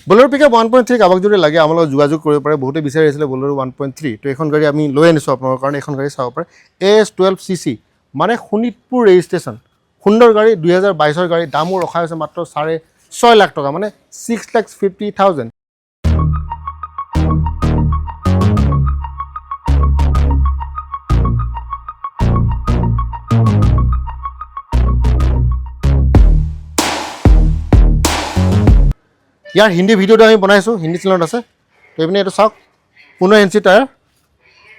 Bolero pickup 1.3 কাবাক যদি লাগে আমাৰ লগত যোগাযোগ কৰিব পাৰে বহুতে বিচাৰি আছিলে বলেৰো 1.3 তো এখন গাড়ী আমি লৈ আনিছোঁ আপোনালোকৰ কাৰণে এখন গাড়ী চাব পাৰে AS12CC মানে শোণিতপুৰ ৰেজিষ্ট্ৰেশ্যন সুন্দৰ গাড়ী 2022 গাড়ী দামো ৰখা হৈছে মাত্ৰ 6.5 লাখ টকা মানে 6,50,000 ইয়াৰ হিন্দী ভিডিঅ'টো আমি বনাইছোঁ হিন্দী চেনেলত আছে তো এইপিনে এইটো চাওক 15 ইঞ্চি টায়াৰ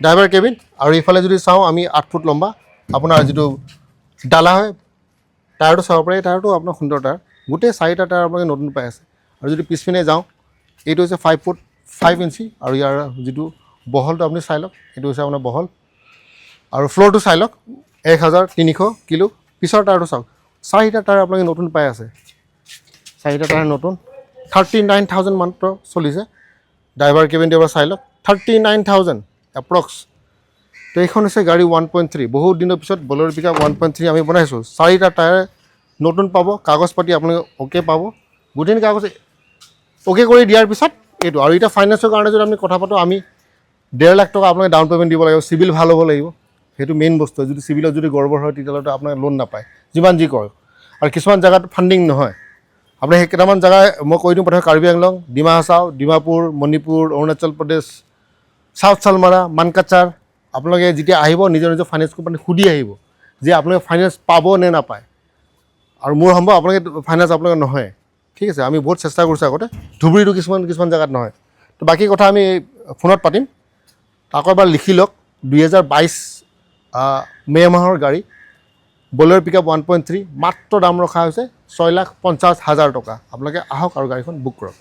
ড্ৰাইভাৰ কেবিন আৰু ইফালে যদি চাওঁ আমি 8 ফুট লম্বা আপোনাৰ যিটো ডালা হয় টায়াৰটো চাব পাৰে টায়াৰটো আপোনাৰ সুন্দৰ টায়াৰ গোটেই 4টা টায়াৰ আপোনালোকে নতুন পাই আছে আৰু যদি পিছপিনে যাওঁ এইটো হৈছে 5 ফুট 5 ইঞ্চি আৰু ইয়াৰ যিটো বহলটো আপুনি চাই লওক এইটো হৈছে আপোনাৰ বহল আৰু ফ্ল'ৰটো চাই লওক 1300 কিলো পিছৰ টায়াৰটো চাওক 4টা টায়াৰ আপোনালোকে নতুন পাই আছে 4টা টায়াৰ নতুন 39,000 মাত্ৰ চলিছে ড্ৰাইভাৰ কেবিনটো এবাৰ চাই লওক 39,000 এপ্ৰক্স তো এইখন হৈছে গাড়ী 1.3 বহুত দিনৰ পিছত বলেৰো পিকআপ 1.3 আমি বনাইছোঁ 4টা টায়াৰ নতুন পাব কাগজ পাতি আপোনালোকে অ'কে পাব গোটেই কাগজ অ'কে কৰি দিয়াৰ পিছত এইটো আৰু এতিয়া ফাইনেন্সৰ কাৰণে যদি আমি কথা পাতোঁ আমি 1.5 লাখ টকা আপোনালোকে ডাউন পে'মেণ্ট দিব লাগিব চিভিল ভাল হ'ব লাগিব সেইটো মেইন বস্তু যদি চিভিলত যদি গড়বড় হয় তেতিয়াহ'লে আপোনালোকে লোন নাপায় যিমান যি কয় আৰু কিছুমান জেগাত ফাণ্ডিং নহয় আপুনি সেই কেইটামান জেগা মই কৈ দিওঁ প্ৰথমে কাৰ্বি আংলং ডিমা হাছাও ডিমাপুৰ মণিপুৰ অৰুণাচল প্ৰদেশ চাউথ চালমাৰা মানকাচাৰ আপোনালোকে যেতিয়া আহিব নিজৰ নিজৰ ফাইনেন্স কোম্পানী সুধি আহিব যে আপোনালোকে ফাইনেন্স পাব নে নাপায় আৰু মোৰ সম্ভৱ আপোনালোকে ফাইনেন্স আপোনালোকে নহয় ঠিক আছে আমি বহুত চেষ্টা কৰিছোঁ আগতে ধুবুৰীটো কিছুমান জেগাত নহয় তো বাকী কথা আমি ফোনত পাতিম আকৌ এবাৰ লিখি লওক 2022 মে' মাহৰ গাড়ী বলেৰো পিকআপ 1.3 মাত্ৰ দাম ৰখা হৈছে 6,50,000 টকা আপোনালোকে আহক আৰু গাড়ীখন বুক কৰক